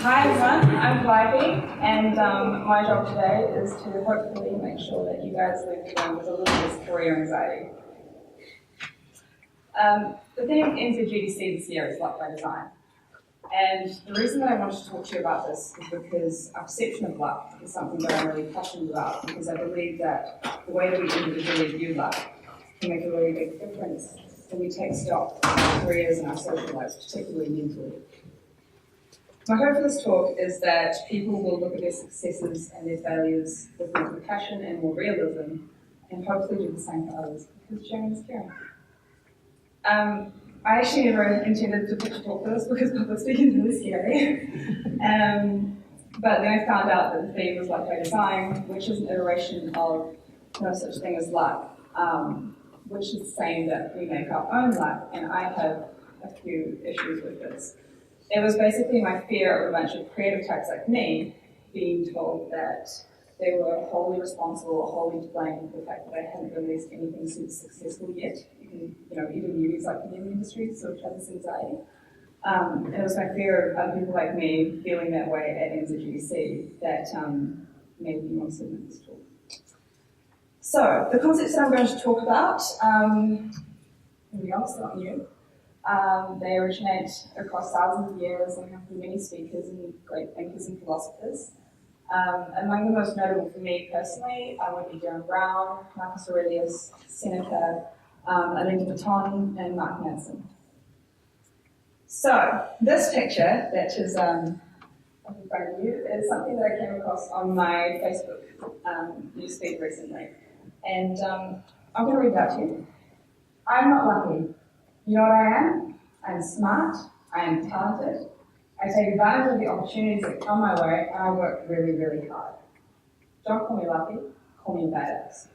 Hi everyone, I'm Calliope, and my job today is to hopefully make sure that you guys leave home with a little less career anxiety. The theme of NZGDC this year is luck by design. And the reason that I wanted to talk to you about this is because our perception of luck is something that I'm really passionate about, because I believe that the way that we individually view luck can make a really big difference when we take stock of our careers and our social lives, particularly mentally. My hope for this talk is that people will look at their successes and their failures with more compassion and more realism, and hopefully do the same for others, because sharing is caring. I actually never intended to pitch a talk for this because public speaking is really scary. But then I found out that the theme was luck by design, which is an iteration of no such thing as luck, which is saying that we make our own luck, and I have a few issues with this. It was basically my fear of a bunch of creative types like me being told that they were wholly responsible or wholly to blame for the fact that I hadn't released anything super successful yet. Even newbies like me in the industry sort of have this anxiety. It was my fear of other people like me feeling that way at NZGDC that made me want to submit this talk. So, the concepts that I'm going to talk about, here we are, it's not new. They originate across thousands of years and come from many speakers and great thinkers and philosophers. Among the most notable for me personally would be Darren Brown, Marcus Aurelius, Seneca, Alain de Botton, and Mark Manson. So, this picture that is up in front of you is something that I came across on my Facebook newsfeed recently. And I'm going to read that to you. I'm not lucky. You know what I am? I'm smart, I am talented, I take advantage of the opportunities that come my way, and I work really, really hard. Don't call me lucky, call me badass.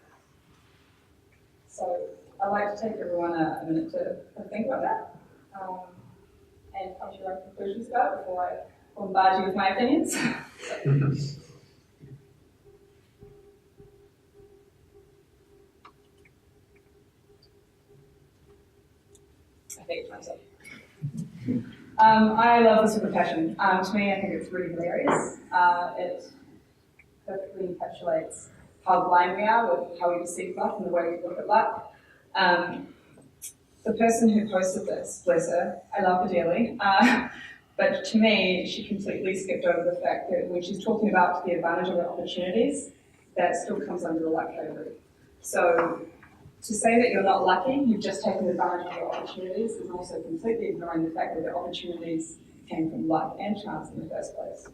So I'd like to take everyone a minute to think about that and come to your own conclusions about it before I bombard you with my opinions. I think time's up. I love this with a passion. To me, I think it's really hilarious. It perfectly encapsulates how blind we are with how we perceive luck and the way we look at luck. The person who posted this, bless her, I love her dearly, but to me, she completely skipped over the fact that when she's talking about the advantage of the opportunities, that still comes under the luck category. So, to say that you're not lucky, you've just taken advantage of your opportunities, is also completely ignoring the fact that the opportunities came from luck and chance in the first place.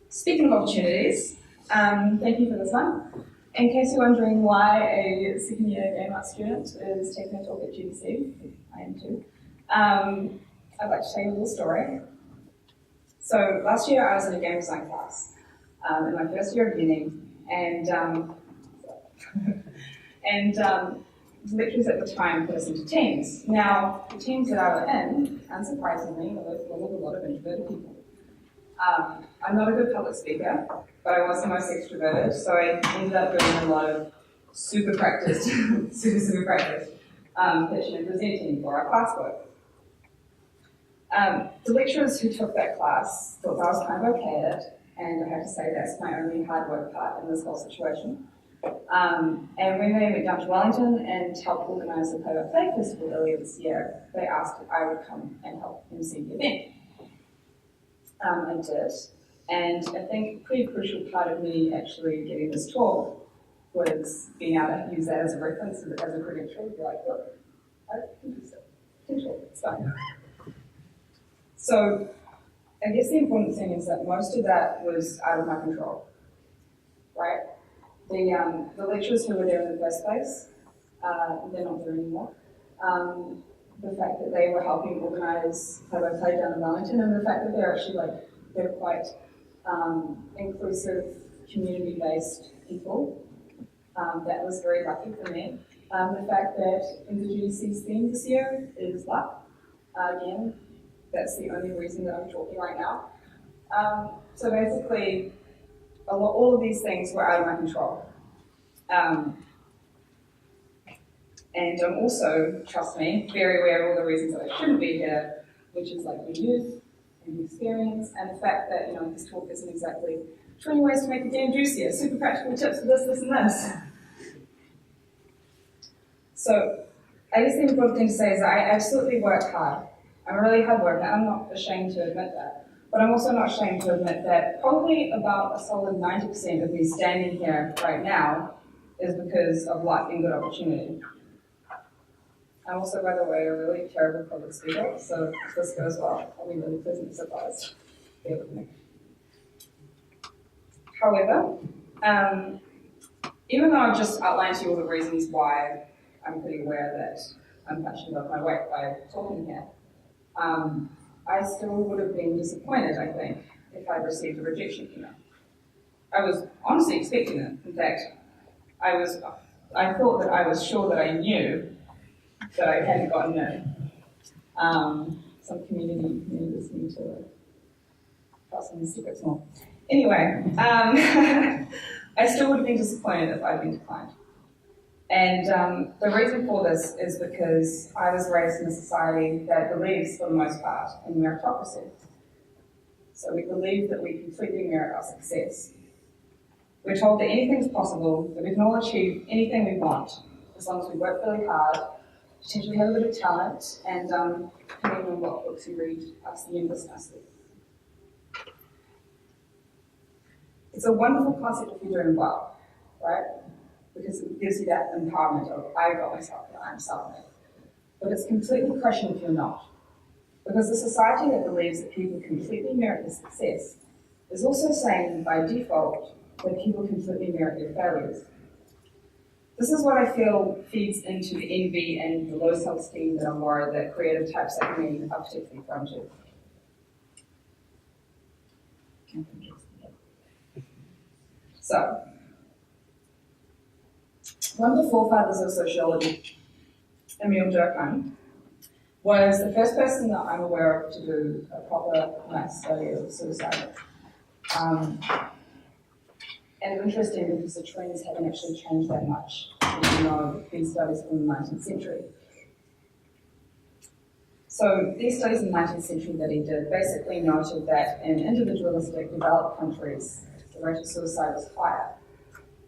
Speaking of opportunities, thank you for this one. In case you're wondering why a second year game art student is taking a talk at GDC, I am too, I'd like to tell you a little story. So last year I was in a game design class in my first year of uni, and the lecturers at the time put us into teams. Now, the teams that I was in, unsurprisingly, were full of a lot of introverted people. I'm not a good public speaker, but I was the most extroverted, so I ended up doing a lot of super practiced, super practiced pitching and presenting for our classwork. The lecturers who took that class thought that I was kind of okay at it, and I have to say that's my only hard work part in this whole situation. And when they went down to Wellington and helped organise the Play Festival earlier this year, they asked if I would come and help MC the event. I did, and I think a pretty crucial part of me actually getting this talk was being able to use that as a reference, as a credential, be like, look, I can do stuff, it's fine. So, I guess the important thing is that most of that was out of my control, right? The lecturers who were there in the first place, they're not there anymore. The fact that they were helping organise Play down in Wellington, and the fact that they're quite inclusive, community-based people. That was very lucky for me. The fact that NZGDC's theme this year is luck. Again, that's the only reason that I'm talking right now. So basically, all of these things were out of my control. And I'm also, trust me, very aware of all the reasons that I shouldn't be here, which is like the youth the experience, and the fact that, this talk isn't exactly 20 ways to make a game juicier, super practical tips for this, this, and this. So, I guess the important thing to say is that I absolutely work hard. I'm a really hard worker, and I'm not ashamed to admit that. But I'm also not ashamed to admit that probably about a solid 90% of me standing here right now is because of luck and good opportunity. I'm also, by the way, a really terrible public speaker, so if this goes well, I'll be really pleasantly surprised. Bear with me. However, even though I've just outlined to you all the reasons why I'm pretty aware that I'm punching above my weight by talking here, I still would have been disappointed, I think, if I'd received a rejection email. I was honestly expecting it. In fact, I thought that I was sure that I knew that I hadn't gotten it. Some community members need to pass on the secrets more. Anyway, I still would have been disappointed if I'd been declined. And the reason for this is because I was raised in a society that believes, for the most part, in meritocracy. So we believe that we completely merit our success. We're told that anything's possible, that we can all achieve anything we want, as long as we work really hard, potentially have a bit of talent, and depending on what books you read, ask the universe nicely. It's a wonderful concept if you're doing well, right? Because it gives you that empowerment of, I got myself here, I'm self-made. But it's completely crushing if you're not. Because the society that believes that people completely merit their success is also saying, by default, that people completely merit their failures. This is what I feel feeds into the envy and the low self-esteem that I'm worried that creative types like me are particularly prone to. So, one of the forefathers of sociology, Emile Durkheim, was the first person that I'm aware of to do a proper, nice study of suicide. And it's interesting because the trends haven't actually changed that much, even though these studies from the 19th century. So these studies in the 19th century that he did basically noted that in individualistic developed countries, the rate of suicide was higher.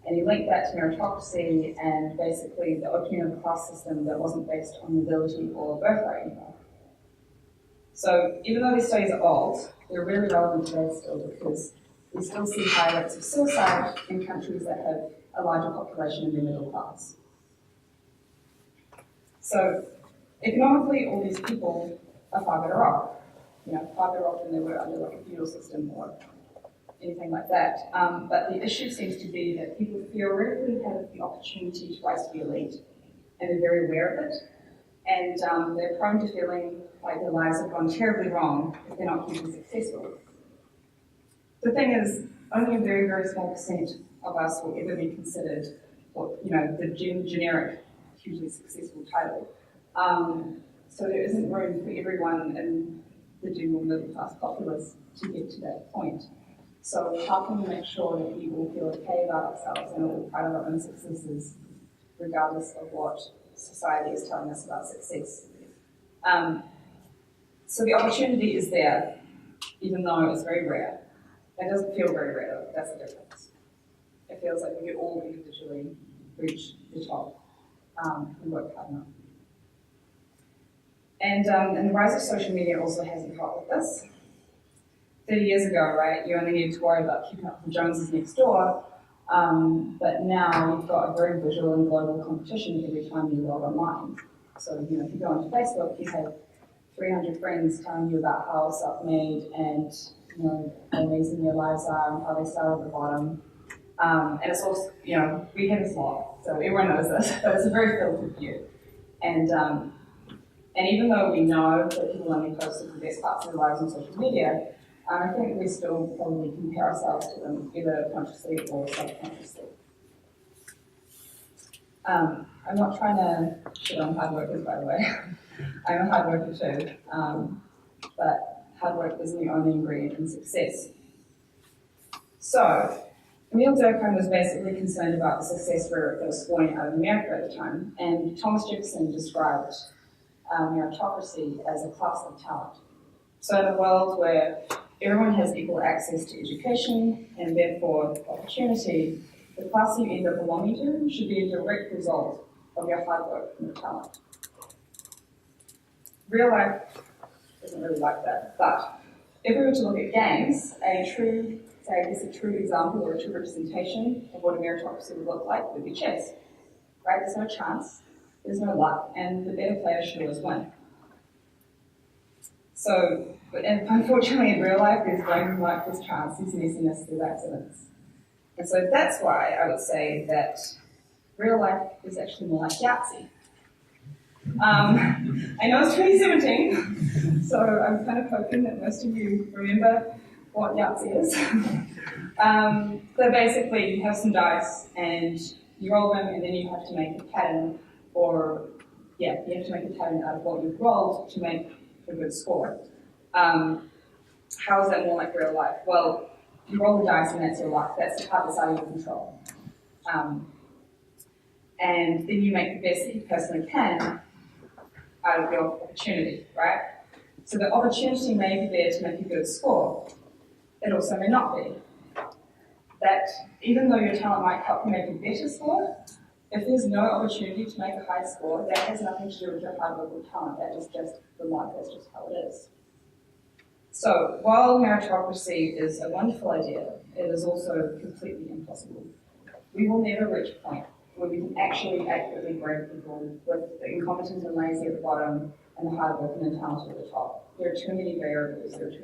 And he linked that to meritocracy and basically the opening of a class system that wasn't based on mobility or birth rate anymore. So even though these studies are old, they're really relevant today still because we still see high rates of suicide in countries that have a larger population in the middle class. So economically, all these people are far better off. Far better off than they were under like a feudal system or anything like that. But the issue seems to be that people theoretically have the opportunity to rise to be elite, and they're very aware of it, and they're prone to feeling like their lives have gone terribly wrong if they're not hugely successful. The thing is, only a very, very small percent of us will ever be considered, the generic, hugely successful title. So there isn't room for everyone in the general middle class populace to get to that point. So how can we make sure that people feel okay about ourselves and we're proud of our own successes, regardless of what society is telling us about success? So the opportunity is there, even though it's very rare. It doesn't feel very rare, though. That's the difference. It feels like we could all individually reach the top and work hard enough. And the rise of social media also hasn't helped with this. 30 years ago, right, you only needed to worry about keeping up with the Joneses next door, but now you've got a very visual and global competition every time you log online. So, if you go onto Facebook, you have 300 friends telling you about how self-made and how amazing their lives are and how they start at the bottom. And it's also, we have this law, so everyone knows this, but it's a very filtered view. And even though we know that people only post the best parts of their lives on social media, I think we still probably compare ourselves to them, either consciously or subconsciously. I'm not trying to shit on hard workers, by the way. I'm a hard worker too, but hard work isn't the only ingredient in success. So, Emile Durkheim was basically concerned about the success rate that was flowing out of America at the time, and Thomas Jefferson described meritocracy as a class of talent. So in a world where everyone has equal access to education and therefore opportunity, the class you end up belonging to should be a direct result of your hard work and your talent. Real life isn't really like that, but if we were to look at games, a true example or a true representation of what a meritocracy would look like would be chess. Right? There's no chance, there's no luck, and the better player should always win. So, and unfortunately in real life, there's random luck, there's chance, there's messiness, there's accidents. And so that's why I would say that real life is actually more like Yahtzee. I know it's 2017, so I'm kind of hoping that most of you remember what Yahtzee is. So basically, you have some dice and you roll them, and then you have to make a pattern, you have to make a pattern out of what you've rolled to make a good score. How is that more like real life? Well, you roll the dice and that's your luck. That's the part that's out of your control. And then you make the best that you personally can out of your opportunity, right? So the opportunity may be there to make a good score. It also may not be. That even though your talent might help you make a better score, if there's no opportunity to make a high score, that has nothing to do with your hard work or talent. That is just the luck, that's just how it is. So while meritocracy is a wonderful idea, it is also completely impossible. We will never reach a point where we can actually accurately grade people with the incompetent and lazy at the bottom and the hard work and the talent at the top. There are too many variables, there's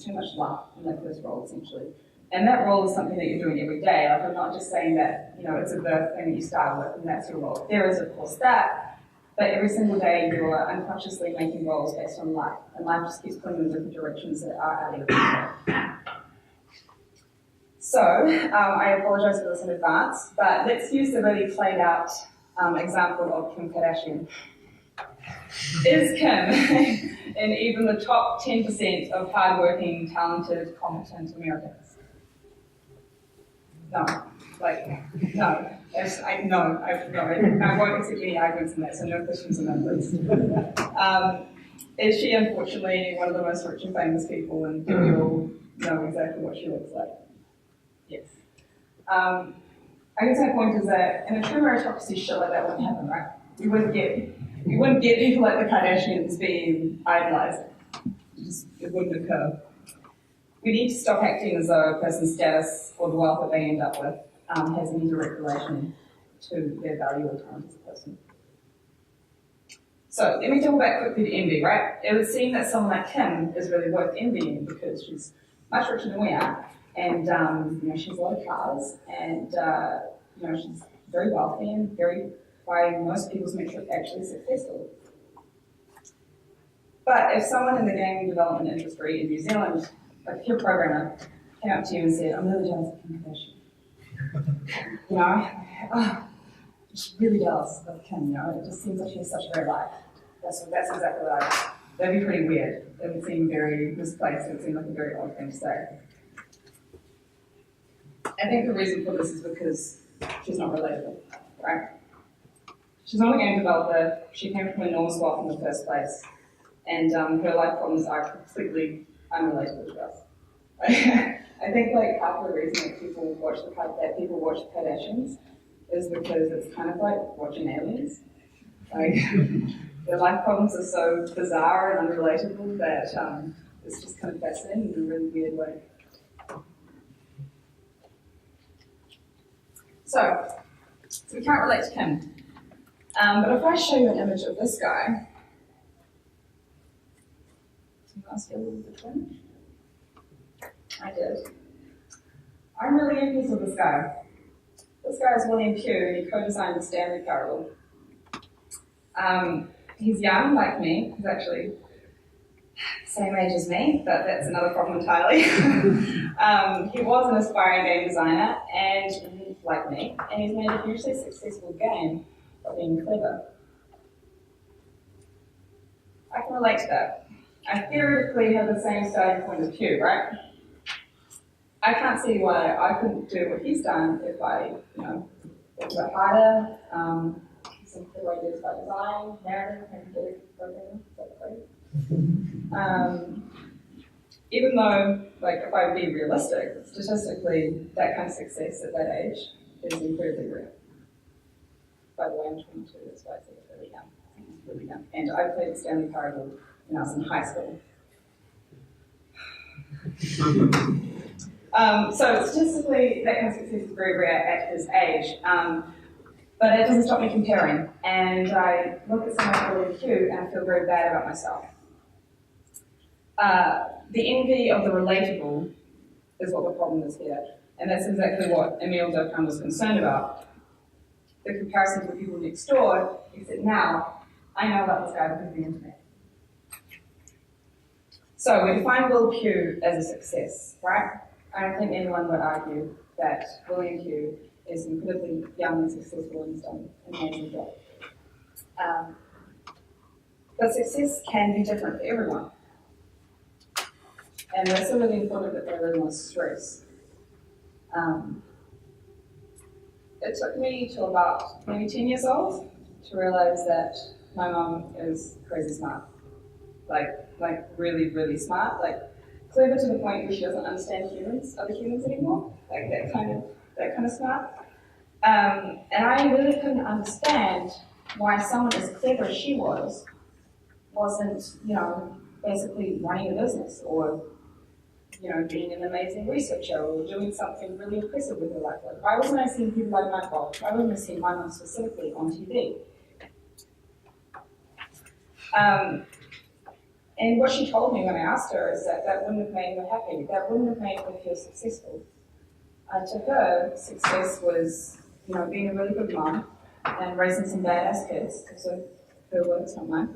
too much luck in that first role, essentially. And that role is something that you're doing every day. Like, I'm not just saying that, it's a birth thing that you start with and that's your role. There is, of course, that, but every single day you're unconsciously making roles based on life, and life just keeps pulling you in different directions that are out of your control. So, I apologise for this in advance, but let's use the really played out example of Kim Kardashian. Is Kim in even the top 10% of hardworking, talented, competent Americans? No. No. I won't accept any arguments in that, so no questions on that, please. Is she, unfortunately, one of the most rich and famous people, and do we all know exactly what she looks like? Yes. I guess my point is that in a true meritocracy, shit like that wouldn't happen, right? You wouldn't get people like the Kardashians being idolized. It wouldn't occur. We need to stop acting as though a person's status or the wealth that they end up with has any direct relation to their value or talent as a person. So let me talk back quickly to envy, right? It would seem that someone like Kim is really worth envying because she's much richer than we are, and she has a lot of cars, and she's very wealthy and very, by most people's metric, actually successful. But if someone in the game development industry in New Zealand, like if you're a programmer, came up to you and said, "I'm really jealous of Kim Kardashian," just really jealous of Kim, it just seems like she has such a great life. That's exactly what I do. That'd be pretty weird. It would seem very misplaced. It would seem like a very odd thing to say. I think the reason for this is because she's not relatable, right? She's not a game developer. She came from a normal wealth in the first place, and her life problems are completely unrelatable to us. I think half the reason that people watch the Kardashians is because it's kind of like watching aliens. Their life problems are so bizarre and unrelatable that it's just kind of fascinating in a really weird way. So we can't relate to Kim. But if I show you an image of this guy, can you ask a little bit twinge? I did. I'm really envious of this guy. This guy is William Pugh, and he co-designed the Stanley Parable. He's young, like me. He's actually the same age as me, but that's another problem entirely. He was an aspiring game designer, and like me, and he's made a hugely successful game by being clever. I can relate to that. I theoretically have the same starting point as Pugh, right? I can't see why I couldn't do what he's done if I, worked a bit harder, some clever ideas about design, narrative, maybe get a programmer, is that great? even though, like, if I be realistic, statistically, that kind of success at that age is incredibly rare. By the way, I'm 22, that's why I think it's really young. It's really young. And I played the Stanley Parable when I was in high school. So statistically, that kind of success is very rare at his age. But it doesn't stop me comparing. And I look at someone like William Q and I feel very bad about myself. The envy of the relatable is what the problem is here. And that's exactly what Emile Durkheim was concerned about. The comparisons with people next door, except now, I know about this guy because of the internet. So we define Will Q as a success, right? I don't think anyone would argue that William Q is incredibly young and successful and has done an amazing job. But success can be different for everyone. And that's a really important bit that I really want to stress. It took me till about maybe 10 years old to realize that my mum is crazy smart. Like really, really smart. Like clever to the point where she doesn't understand other humans anymore. Like that kind of smart. And I really couldn't understand why someone as clever as she wasn't, basically running a business or, being an amazing researcher or doing something really impressive with her life. Like, why wasn't I seeing people like my mom? Why wasn't I seeing my mom specifically on TV? And what she told me when I asked her is that wouldn't have made her happy. That wouldn't have made her feel successful. To her, success was, being a really good mom and raising some badass kids, because of her words, not mine.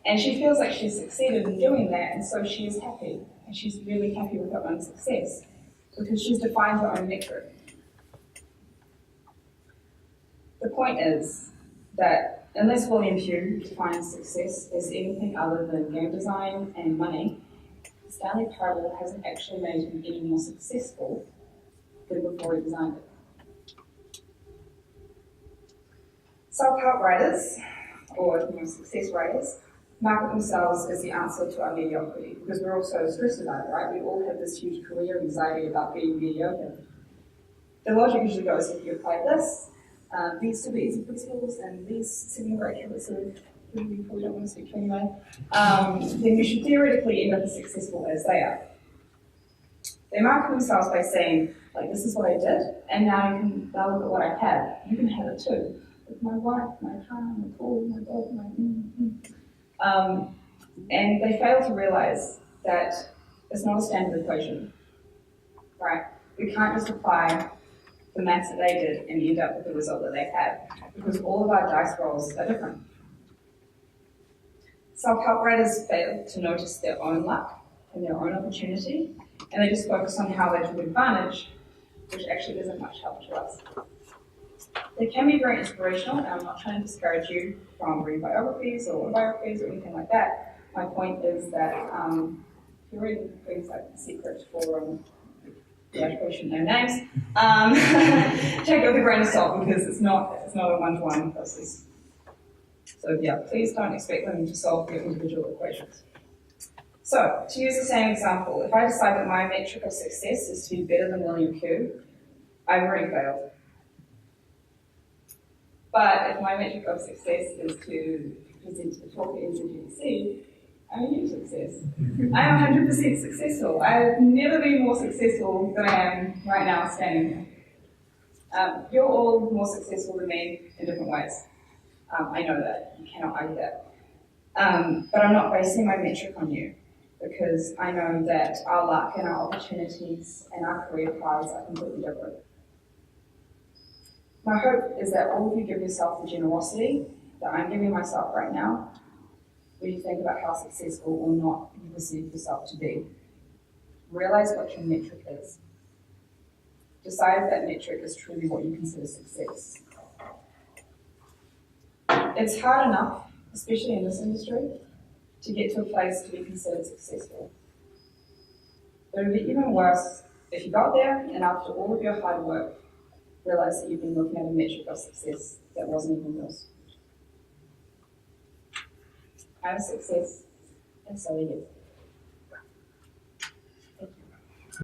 And she feels like she's succeeded in doing that, and so she is happy. And she's really happy with her own success, because she's defined her own metric. The point is that unless William Pugh defines success as anything other than game design and money, the Stanley Parable hasn't actually made him any more successful than before he designed it. Self-help writers, or success writers, market themselves as the answer to our mediocrity, because we're all so stressed about it, right? We all have this huge career anxiety about being mediocre. The logic usually goes, if you apply this, these super easy principles, and these 7 great habits that we probably don't want to speak to anyway, then you should theoretically end up as successful as they are. They market themselves by saying, like, this is what I did, and now they'll look at what I have. You can have it too. With my wife, my car, my pool, my dog, and they fail to realize that it's not a standard equation, right? We can't just apply the maths that they did and end up with the result that they have, because all of our dice rolls are different. Self-help writers fail to notice their own luck and their own opportunity, and they just focus on how they took advantage, which actually isn't much help to us. They can be very inspirational, and I'm not trying to discourage you from reading biographies or autobiographies or anything like that. My point is that if you're reading things like The Secret for the education no names, take it with a grain of salt, because it's not a one-to-one process. So yeah, please don't expect them to solve your individual equations. So, to use the same example, if I decide that my metric of success is to be better than William Q, I've already failed. But if my metric of success is to present to the talk at NZGDC, I'm a huge success. I am 100% successful. I've never been more successful than I am right now standing here. You're all more successful than me in different ways. I know that. You cannot argue that. But I'm not basing my metric on you, because I know that our luck and our opportunities and our career paths are completely different. My hope is that all of you give yourself the generosity that I'm giving myself right now when you think about how successful or not you perceive yourself to be. Realize what your metric is. Decide if that metric is truly what you consider success. It's hard enough, especially in this industry, to get to a place to be considered successful. But it would be even worse if you got there and after all of your hard work, realize that you've been looking at a metric of success that wasn't even yours. I have success And so it is.